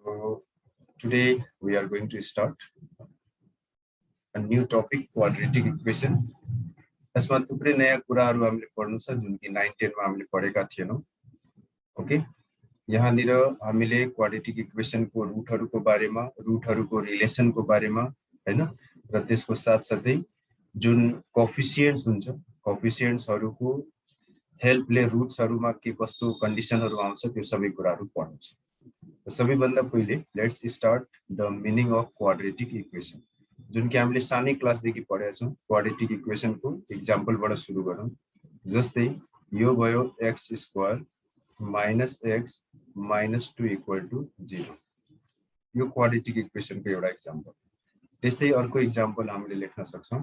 So today we are going to start a new topic, quadratic equation. यसमा थुप्रै नयाँ कुराहरू हामीले पढ्नु छ जुन कि 9 10 मा हामीले पढेका थिएनौं. ओके, यहाँनिर हामीले क्वाड्रेटिक इक्वेसनको रुटहरुको बारेमा, रुटहरुको रिलेसनको बारेमा हैन र त्यसको साथसाथै जुन कोएफिसिएन्ट्स हुन्छ, कोएफिसिएन्ट्सहरुको हेल्पले रुट्सहरुमा के कस्तो कन्डिसनहरु आउँछ त्यो सबै कुराहरू पढ्नु छ. सबैभन्दा पहिले let's start the meaning of quadratic equation. जुन कि हामीले सानै क्लासदेखि पढेका छौं. क्वाड्रेटिक इक्वेसनको एक्जाम्पलबाट सुरु गरौँ. जस्तै यो भयो x² - x - 2 = 0. यो क्वाड्रेटिक इक्वेसनको एउटा एक्जाम्पल. त्यसै अर्को एक्जाम्पल हामीले लेख्न सक्छौं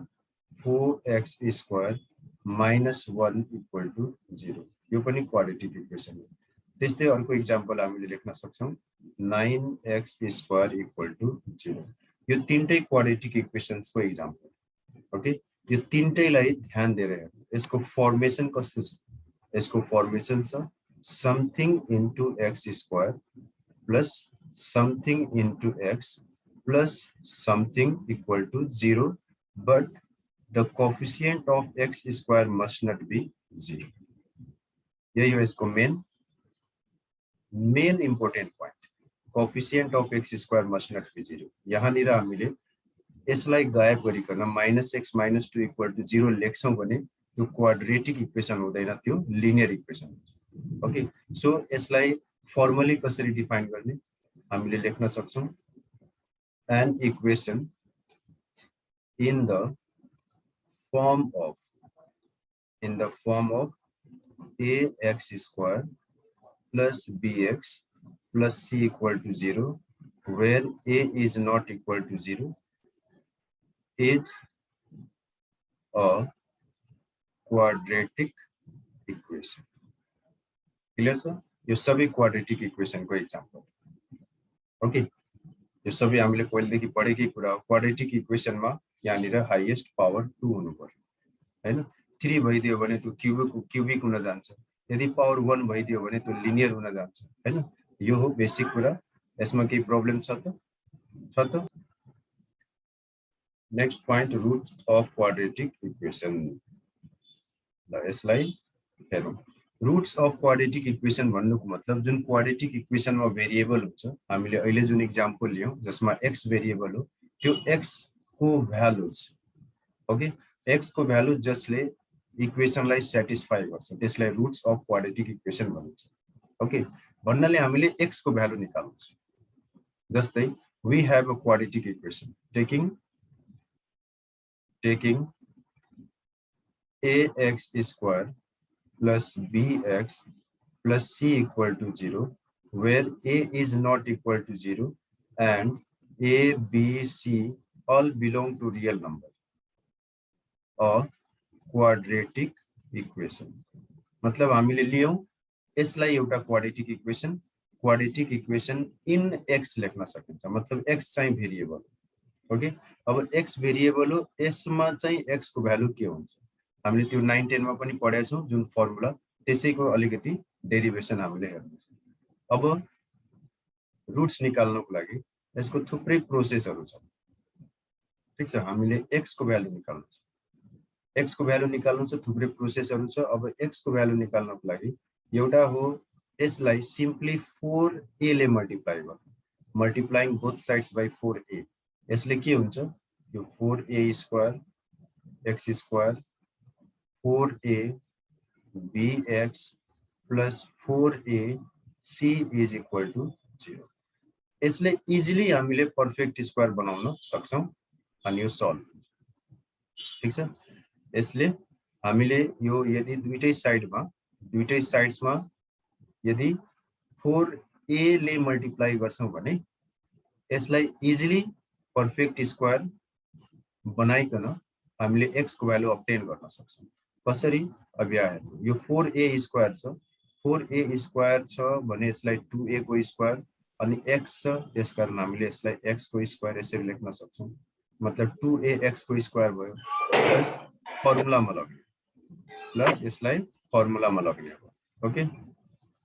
4x² - 1 = 0. यो पनि क्वाड्रेटिक इक्वेसन हो. त्यस्तै अर्को एक्जाम्पल हामीले लेख्न सक्छौं 9x² = 0. यो तीनटै क्वाड्रेटिक इक्वेसन्सको एक्जाम्पल. ओके, यो तीनटैलाई ध्यान दिएर हेर्नु. यसको फर्मेसन कस्तो छ? यसको फर्मेसन छ something into x² plus something into x plus something = 0, but the coefficient of x² must not be 0. यही हो यसको main important point. Coefficient of x² must not be 0. यहाँनिर हामीले यसलाई गायब गरिकन -x - 2 = 0 लेख्छौं भने त्यो क्वाड्रेटिक इक्वेसन हुँदैन, त्यो लिनियर इक्वेसन हुन्छ. ओके, सो यसलाई फर्मली कसरी डिफाइन गर्ने हामीले लेख्न सक्छौं. an equation in the form of ax² plus bx plus c = 0, where a is not equal to 0, is a quadratic equation. Clear छ? यो सबै क्वाड्रेटिक इक्वेसनको एक्जाम्पल. ओके, यो सबै हामीले पहिलेदेखि पढेकै कुरा हो. क्वाड्रेटिक इक्वेसनमा यहाँनिर हाईएस्ट पावर 2 हुनु पर्यो हैन. 3 भइदियो भने त्यो क्युबिक हुन जान्छ. यदि पावर 1 भइदियो भने त्यो लिनियर हुन जान्छ हैन. यो हो बेसिक कुरा. यसमा केही प्रब्लम छ त? Next point, roots of quadratic equation. ल यसलाई हेरौँ. रुट्स अफ क्वाड्रेटिक इक्वेसन भन्नुको मतलब जुन क्वाड्रेटिक इक्वेसनमा भेरिएबल हुन्छ, हामीले अहिले जुन एक्जाम्पल लियौं जसमा x भेरिएबल हो, त्यो x को भ्यालुज. ओके, x को भ्यालु जसले इक्वेसनलाई सेटिस्फाई गर्छ त्यसलाई रुट्स अफ क्वाड्रेटिक इक्वेसन भनिन्छ. ओके, भन्नाले हामीले x को भ्यालु निकाल्नु छ. जस्तै we have a quadratic equation taking ax² plus bx plus c = 0, where a is not equal to 0 and a, b, c all belong to real number. A quadratic equation. मतलब हामीले लियौं यसलाई एउटा quadratic equation in x लेख्न सकिन्छ. मतलब x चाहिँ variable. Okay, अब x भेरिएबल हो, यसमा चाहिँ x को भ्यालु के हुन्छ हामीले त्यो 9 10 मा पनि पढेका छौं. जुन फर्मुला त्यसैको अलिकति डेरिभेसन हामीले हेर्नु छ. अब रुट्स निकाल्नको लागि यसको थुप्रै प्रोसेसहरु छ. ठीक छ, हामीले x को भ्यालु निकाल्नु छ. थुप्रै प्रोसेसहरु छ. अब x को भ्यालु निकाल्नको लागि एउटा हो यसलाई सिम्पली 4a ले मल्टिप्लाई गर्नु. Multiplying both sides by 4a. यसले के हुन्छ? यो 4a² x² 4a bx plus 4a c = 0. यसले इजिली हामीले पर्फेक्ट स्क्वायर बनाउन सक्छौं अनि यो सल्भ हुन्छ. ठीक छ, यसले हामीले यो यदि दुईटै साइड्समा यदि 4a ले मल्टिप्लाई गर्छौं भने यसलाई इजिली पर्फेक्ट स्क्वायर बनाइकन हामीले x को भ्यालु अब्टेन गर्न सक्छौं. कसरी? अब यहाँ हेर्नु, यो 4a² छ. 4a² छ भने यसलाई 2a को स्क्वायर अनि x छ, त्यसकारण हामीले यसलाई x को स्क्वायर यसरी लेख्न सक्छौं. मतलब 2ax को स्क्वायर भयो प्लस फर्मुलामा लग्ने प्लस यसलाई फर्मुलामा लग्ने हो. ओके,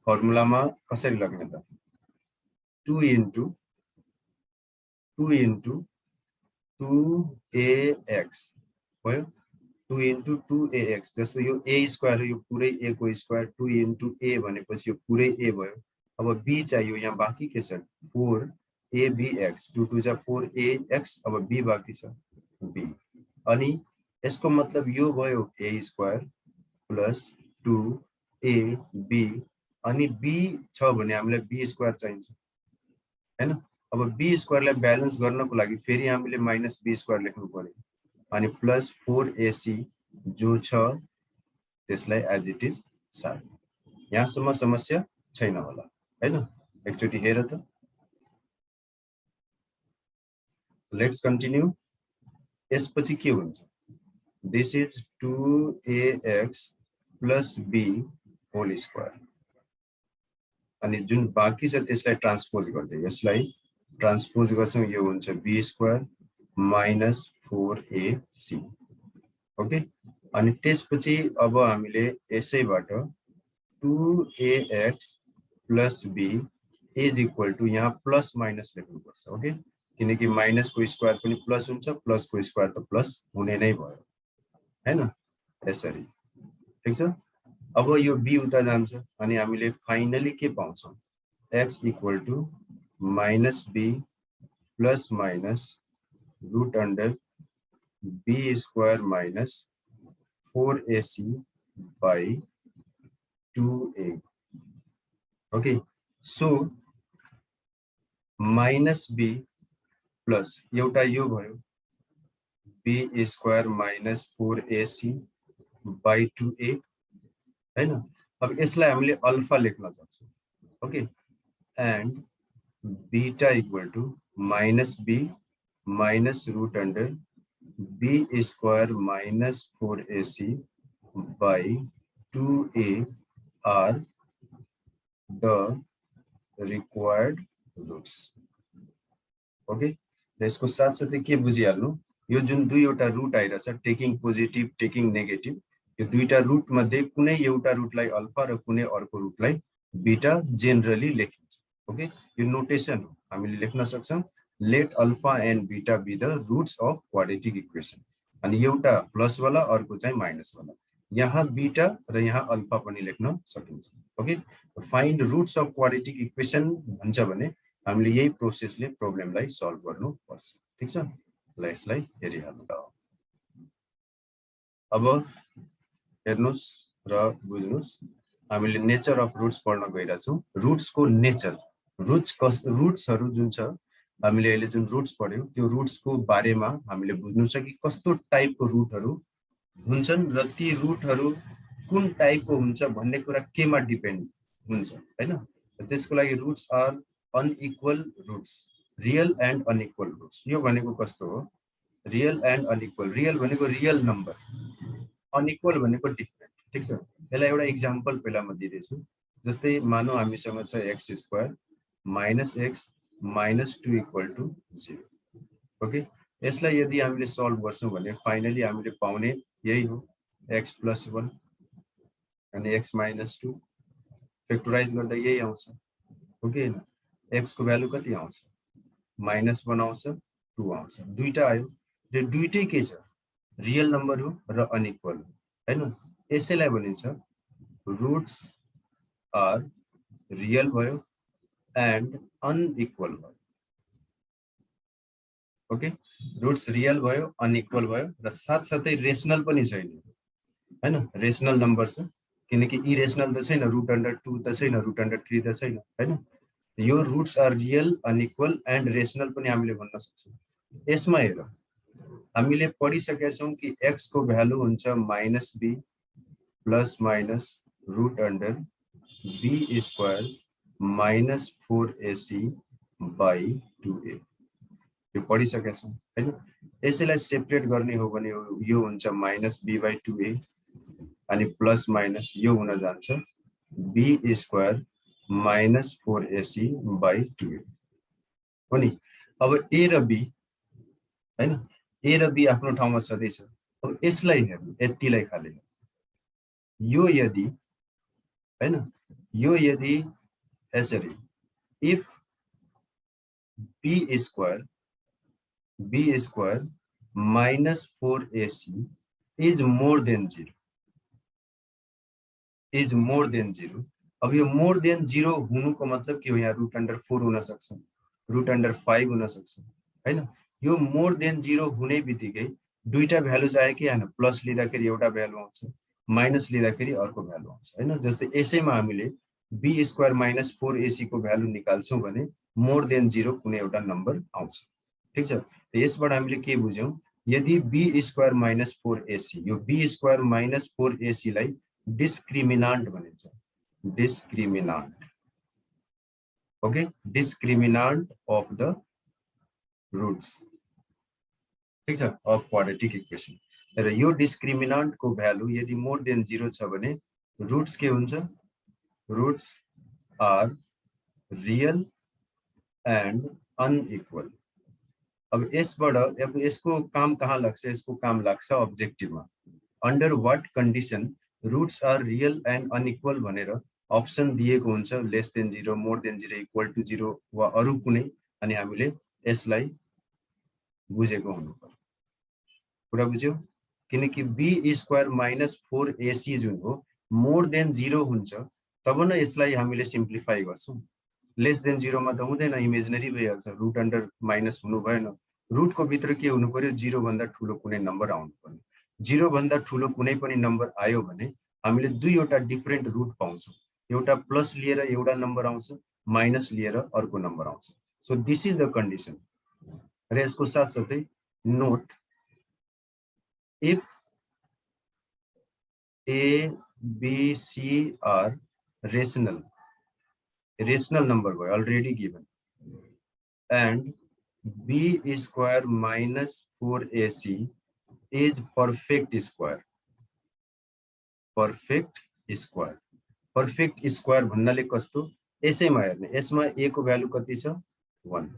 फर्मुलामा कसरी लग्ने त 2 into 2 into 2ax भयो 2 into 2ax जस्तो यो a स्क्वायर यो पुरै a को स्क्वायर 2 into a भनेपछि यो पुरै a भयो अब b चाहियो यहाँ बाँकी के छ 4abx 2 2 जा 4ax अब b बाँकी छ b अनि यसको मतलब यो भयो a स्क्वायर प्लस 2ab अनि b छ भने हामीलाई b स्क्वायर चाहिन्छ हैन अब b स्क्वायरलाई ब्यालेन्स गर्नको लागि फेरि हामीले माइनस b स्क्वायर लेख्नु पर्यो अनि प्लस 4ac जो छ त्यसलाई एज इट इज सार्नु यहाँसम्म समस्या छैन होला हैन एकचोटी हेर त लेट्स कन्टिन्यू यसपछि के हुन्छ this is 2ax plus b whole square अनि जुन बाँकी छ त्यसलाई ट्रान्सपोज गर्दै यसलाई ट्रान्सपोज गर्छौं यो हुन्छ b square minus 4ac okay अनि त्यसपछि अब हामीले यसैबाट 2ax plus b is equal to यहाँ प्लस माइनस लेख्नुपर्छ ओके किनकि माइनस को स्क्वायर पनि प्लस हुन्छ प्लस को स्क्वायर त प्लस हुने नै भयो हैन यसरी ठीक छ अब यो b उता जान्छ अनि हामीले फाइनली के पाउँछौं x equal to minus b plus minus root under b square minus 4ac by 2a okay so minus b plus एउटा यो भयो b square minus 4ac by 2a हैन अब यसलाई हामीले अल्फा लेख्न सक्छौं okay and beta equal to minus b minus root under b square minus 4ac by 2a are the required roots okay यसको साथ साथै के बुझिहाल्नु यो जुन दुईवटा रुट आइराछ टेकिङ पोजिटिभ टेकिङ नेगेटिभ यो दुईटा रुट मध्ये कुनै एउटा रुटलाई अल्फा र कुनै अर्को रुटलाई बीटा जेनरली लेखिन्छ ओके यो नोटेसन हो हामीले लेख्न सक्छौं let alpha and beta be the roots of quadratic equation अनि एउटा प्लस वाला अर्को चाहिँ माइनस वाला यहाँ बीटा र यहाँ अल्फा पनि लेख्न सकिन्छ okay find roots of quadratic equation भन्छ भने हामीले यही प्रोसेसले प्रब्लमलाई सल्भ गर्नु पर्छ ठीक छ ल यसलाई हेरिहाल्नु त अब हेर्नुस् र बुझ्नुस् हामीले नेचर अफ रुट्स पढ्न गइराछौं रुट्सको नेचर रुट्सहरु जुन छ हामीले अहिले जुन रुट्स पढ्यौ त्यो रुट्सको बारेमा हामीले बुझ्नु छ कि कस्तो टाइपको रुटहरु हुन्छन् र ती रुटहरु कुन टाइपको हुन्छ भन्ने कुरा केमा डिपेन्ड हुन्छ हैन त्यसको लागि roots are unequal roots real and unequal roots यो भनेको कस्तो हो रियल एन्ड अनइक्वल रियल भनेको रियल नम्बर अनइक्वल भनेको डिफरेन्ट ठीक छ यसलाई एउटा एक्जाम्पल पहिला म दिदैछु जस्तै मानौ हामीसँग छ x square minus x minus 2 equal to 0 okay यसलाई यदि हामीले सल्भ गर्छौं भने फाइनली हामीले पाउने यही हो x plus 1 अनि x minus 2 फ्याक्टराइज गर्दा यही आउँछ ओके x को भ्यालु कति आउँछ -1 आउँछ 2 आउँछ दुईटा आयो र दुईटै के छ रियल नम्बर हो र अनइक्वल हो हैन यसैलाई भनिन्छ रुट्स आर रियल भयो and unequal भयो ओके रुट्स रियल भयो अनइक्वल भयो र साथ साथै रेशनल पनि छैन हैन रेशनल नम्बर छ किनकि इरेशनल त छैन रुट अंडर 2 त छैन रुट अंडर 3 त छैन हैन यो roots are real unequal and rational पनि हामीले भन्न सक्छौं यसमा हेर हामीले पढिसकेका छौं कि x को भ्यालु हुन्छ -b plus minus root under b square minus 4ac by 2a यो पढिसकेका छौं हैन यसैलाई सेपरेट गर्ने हो भने यो हुन्छ -b by 2a अनि प्लस माइनस यो हुन जान्छ b square minus 4ac by 2a हो नि अब a र b हैन a र b आफ्नो ठाउँमा छँदैछ अब यसलाई हेर्नु यतिलाई खाली यो यदि हैन यो यदि यसरी if b square b square minus 4ac is more than 0, is more than 0. अब यो more than 0 हुनुको मतलब के हो, यहाँ रूट अंडर 4 हुन सक्छ, रूट अंडर 5 हुन सक्छ हैन। यो more than 0 हुने बित्तिकै दुईटा भ्यालु आयो कि हैन, प्लस लिँदाखेरि एउटा भ्यालु आउँछ, माइनस लिँदाखेरि अर्को भ्यालु आउँछ हैन। जस्तै यसैमा हामीले b स्क्वायर माइनस 4ac को भ्यालु निकाल्छौं भने मोर देन 0 कुनै एउटा नम्बर आउँछ। ठीक छ, यसबाट हामीले के बुझ्यौं, यदि b स्क्वायर माइनस 4ac, यो b स्क्वायर माइनस 4ac लाई डिस्क्रिमिनान्ट भनिन्छ, डिस्क्रिमिनान्ट। ओके, डिस्क्रिमिनान्ट अफ द रुट्स, ठीक छ, अफ क्वाड्रेटिक इक्वेसन। र यो डिस्क्रिमिनान्ट को भ्यालु यदि मोर देन 0 छ भने रुट्स के हुन्छ, roots are real and unequal. अब यसबाट अब यसको काम कहाँ लाग्छ, यसको काम लाग्छ अब्जेक्टिभमा। Under what condition roots are real and unequal भनेर अप्सन दिएको हुन्छ, less than 0, more than 0, equal to 0 वा अरु कुनै, अनि हामीले यसलाई बुझेको हुनुपर्छ। कुरा बुझ्यौ, किनकि b स्क्वायर माइनस 4ac जुन हो मोर देन 0 हुन्छ तब न यसलाई हामीले सिम्प्लिफाई गर्छौं। लेस देन 0 मा त हुँदैन, इमेजिनरी भइहाल्छ, रुट अन्डर माइनस हुनु भएन। रुट को भित्र के हुनु पर्यो, 0 भन्दा ठूलो कुनै नम्बर आउनु पर्यो। 0 भन्दा ठूलो कुनै पनि नम्बर आयो भने हामीले दुईवटा डिफरेन्ट रुट पाउँछौं, एउटा प्लस लिएर एउटा नम्बर आउँछ, माइनस लिएर अर्को नम्बर आउँछ। So this is the condition. र यसको साथसाथै note, if a b c are rational, rational number by already given, and b square minus 4ac is perfect square, perfect square, perfect square भन्नाले कस्तो, यसैमा हेर्ने, यसमा a को भ्यालु कति छ 1,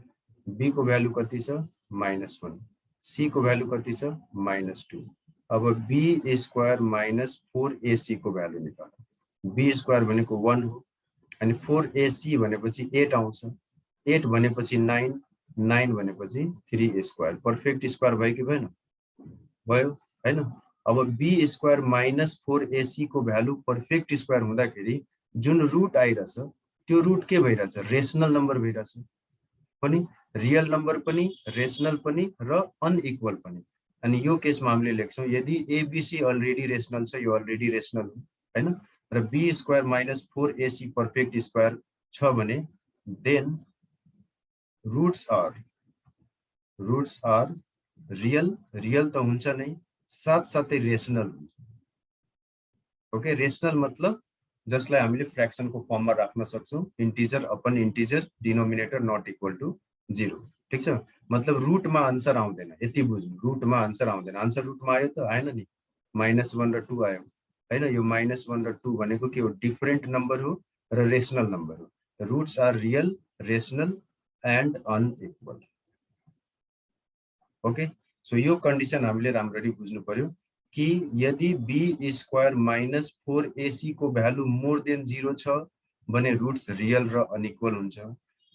b को भ्यालु कति छ -1, c को भ्यालु कति छ -2। अब b स्क्वायर माइनस 4ac को भ्यालु निकाल्नु। b स्क्वायर भनेको 1 हो, अनि 4ac भनेपछि 8 आउँछ, 8 भनेपछि 9, 9 भनेपछि 3 स्क्वायर, परफेक्ट स्क्वायर भयो कि भएन, भयो हैन। अब b स्क्वायर माइनस 4ac को भ्यालु परफेक्ट स्क्वायर हुँदाखेरि जुन रुट आइरहेछ त्यो रुट के भइरहेछ, रेशनल नम्बर भइरहेछ, पनि रियल नम्बर पनि, रेशनल पनि र अनइक्वल पनि। अनि यो केसमा हामीले लेख्छौं यदि abc अलरेडी रेशनल छ, यो अलरेडी रेशनल हो हैन, र b square minus 4ac perfect square छ भने then roots are real, real त हुन्छ नै, साथसाथै रेशनल हुन्छ। ओके, रेशनल मतलब जसलाई हामीले फ्र्याक्सन को फर्ममा राख्न सक्छौं, integer upon integer, denominator not equal to 0। ठीक छ, मतलब रुटमा आन्सर आउँदैन, यति बुझ्नु, रुटमा आन्सर आउँदैन। आन्सर रुटमा आयो त आएन नि, -1 र 2 आयो हैन। यो -1 र 2 भनेको के हो, डिफरेन्ट नम्बर हो र रेशनल नम्बर हो। Roots are real, rational and unequal. Okay, so यो कन्डिसन हामीले राम्ररी बुझ्नु पर्यो कि यदि b स्क्वायर माइनस 4ac को भ्यालु मोर देन 0 छ भने रुट्स रियल र अनइक्वल हुन्छ।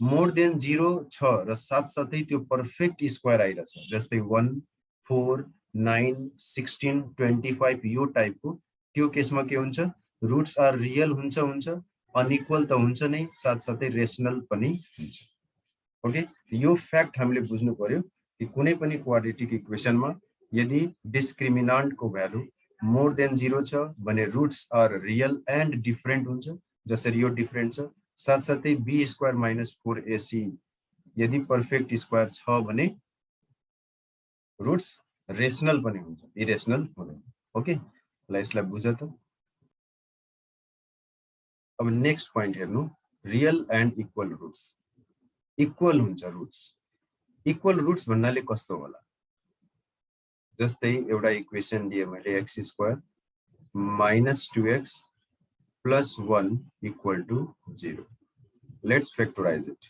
मोर देन 0 छ र साथसाथै त्यो परफेक्ट स्क्वायर आइरहेछ, जस्तै 1, 4, 9, 16, 25 यो टाइपको, त्यो केसमा के हुन्छ, रुट्स आर रियल हुन्छ, अनइक्वल त हुन्छ नै, साथसाथै रेशनल पनि हुन्छ। ओके, यो फ्याक्ट हामीले बुझ्नु पर्यो कि कुनै पनि क्वाड्रेटिक इक्वेसनमा यदि डिस्क्रिमिनान्ट को भ्यालु मोर देन 0 छ भने roots are real and different हुन्छ, जसरी यो डिफरेन्ट छ। साथसाथै b स्क्वायर माइनस 4ac यदि परफेक्ट स्क्वायर छ भने रुट्स रेशनल पनि हुन्छ, इरेशनल हुँदैन। ओके, ल यसलाई बुझ त। अब नेक्स्ट पोइन्ट हेर्नु, real and equal roots. Equal हुन्छ रुट्स, इक्वल रुट्स भन्नाले कस्तो होला, जस्तै एउटा इक्वेसन दिए मैले x square minus 2x plus 1 equal to 0। Let's factorize it.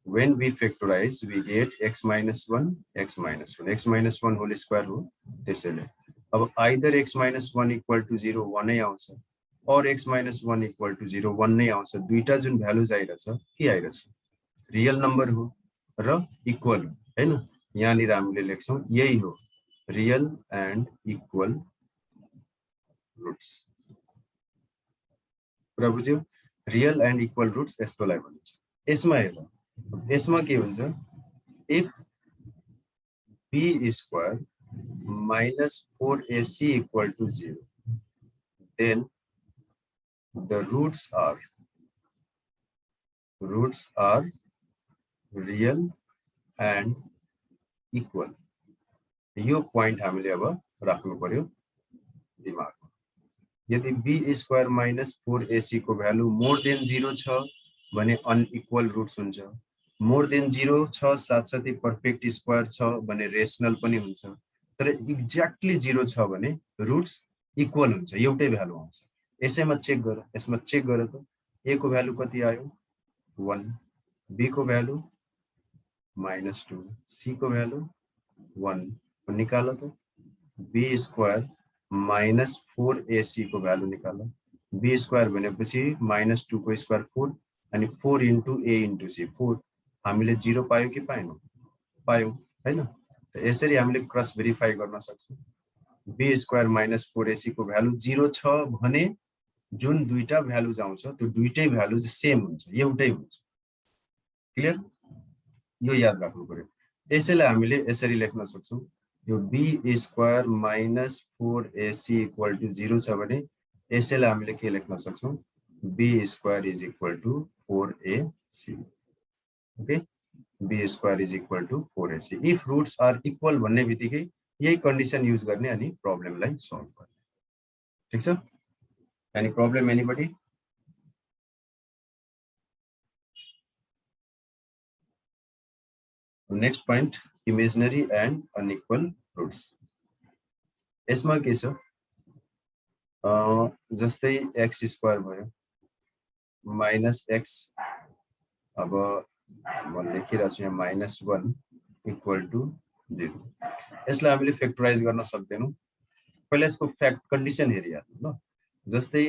When we factorize, we get x minus 1, x minus 1, x minus 1 whole square हो त्यसैले। अब either x minus 1 equal to 0 1 नै आउँछ, or x minus 1 equal to 0 1 नै आउँछ। दुईटा जुन values आइरहेछ के आइरहेछ, रियल नम्बर हो र इक्वल हो हैन। यहाँनिर हामीले लेख्छौं यही हो रियल एन्ड इक्वल रुट्स। कुरा बुझ्यो? रियल एन्ड इक्वल रुट्स यस्तोलाई भनिन्छ। यसमा हेर, यसमा के हुन्छ, if b square minus 4ac equal to 0, then the roots are real and equal। यो point हामीले अब राख्नु पर्यो दिमागमा। यदि b square minus 4ac को भ्यालु मोर देन 0 छ भने अनइक्वल रुट्स हुन्छ, मोर देन 0 छ साथसाथै पर्फेक्ट स्क्वायर छ भने रेशनल पनि हुन्छ, तर एक्ज्याक्टली 0 छ भने रुट्स इक्वल हुन्छ, एउटै भ्यालु आउँछ। यसैमा चेक गर, यसमा चेक गर त a को भ्यालु कति आयो 1, b को भ्यालु -2, c को भ्यालु 1 निकाल त। b स्क्वायर minus 4ac को भ्यालु निकाल। b स्क्वायर भनेपछि -2 को स्क्वायर 4 अनि 4 into a into c 4। हामीले 0 पायो कि पाएनौ? पायौ हैन? त यसरी हामीले क्रस भेरिफाई गर्न सक्छौं। b स्क्वायर minus 4ac को भ्यालु 0 छ भने जुन दुईटा भ्यालुज आउँछ त्यो दुईटै भ्यालुज सेम हुन्छ, एउटै हुन्छ। क्लियर? यो याद राख्नु पर्यो। यसैले हामीले यसरी लेख्न सक्छौं, यो b square minus 4ac equal to 0 छ भने यसैले हामीले के लेख्न सक्छौं, b square is equal to 4ac। Okay, b square is equal to 4ac। If roots are equal भन्ने बित्तिकै यही कन्डिसन युज गर्ने अनि प्रब्लमलाई सल्भ गर्ने। ठीक छ? Any problem anybody? Next point imaginary and unequal roots. यसमा के छ, जस्तै x स्क्वायर भयो माइनस x, अब म लेखिरहेको छु यहाँ -1 इक्वल टु 0। यसलाई हामीले फ्याक्टराइज गर्न सक्दैनौं। पहिला यसको फ्याक्ट कन्डिसन हेरिहाल्नु ल। जस्तै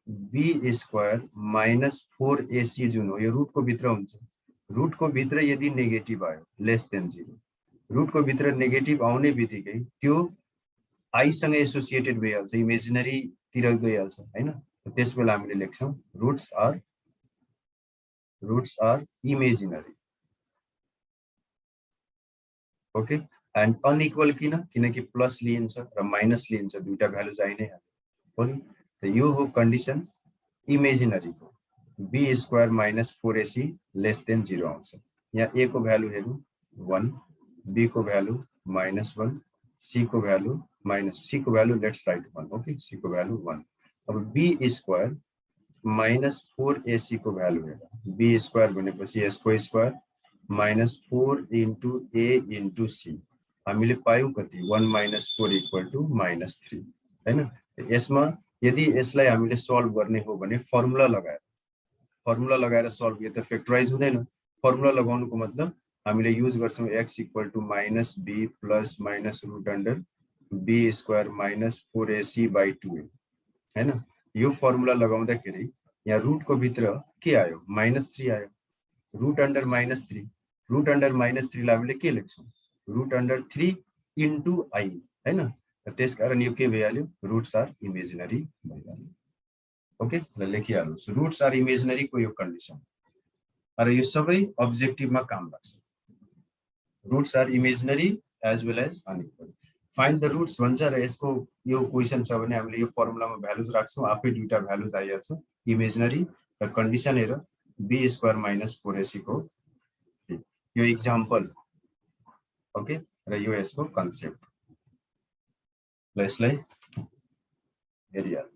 b स्क्वायर -4ac जुन हो यो रुटको भित्र हुन्छ, रुटको भित्र यदि नेगेटिभ आयो लेस देन 0, रुटको भित्र नेगेटिभ आउने बित्तिकै त्यो आई सँग एसोसिएटेड भइहाल्छ, इमेजिनरी तिर गइहाल्छ हैन। त्यसबेला हामीले लेख्छौं roots are imaginary. Okay, and unequal किनकि प्लस लिइन्छ र माइनस लिइन्छ, दुईटा भ्यालु चाहिँ नै हो नि। त यो हो कन्डिसन इमेजिनरी को। b square -4ac lace than 0 आउँछ। यहाँ a को भ्यालु हेरौँ 1, b को भ्यालु -1, c को भ्यालु c को value let's write 1। Okay, c को भ्यालु 1। अब b स्क्वायर -4ac को भ्यालु हेर, b स्क्वायर भनेपछि यसको square -4 into a into c। हामीले पायौं कति 1 - 4 इक्वल टु -3 हैन। यसमा यदि यसलाई हामीले सल्भ गर्ने हो भने फर्मुला लगाएर सल्भ गर्दा फ्याक्टराइज हुँदैन। फर्मुला लगाउनुको मतलब हामीले युज गर्छौं x equal to -b plus -root under b square -4ac by 2a हैन। यो फर्मुला लगाउँदाखेरि यहाँ रुटको भित्र के आयो -3 आयो, रूट अंडर -3। रूट अंडर -3 लाई हामीले के लेख्छौं, रूट अंडर 3 into i हैन। त्यसकारण यो के भइहाल्यो, रुट्स आर इमेजिनरी भइहाल्यो। ओके, ल लेखिहाल्नुस्, रुट्स आर इमेजिनरी को यो कन्डिसन। र यो सबै अब्जेक्टिभमा काम लाग्छ। Roots are imaginary as well as unequal. Find the roots भन्छ र यसको यो क्वेशन छ भने हामीले यो फर्मुलामा भ्यालुज राख्छौं, आफै दुईटा भ्यालुज आइहाल्छ इमेजिनरी र कन्डिसन हेर b स्क्वायर -4ac को यो एक्जाम्पल। ओके, र यो यसको कन्सेप्ट। ल यसलाई हेरिहाल्नु।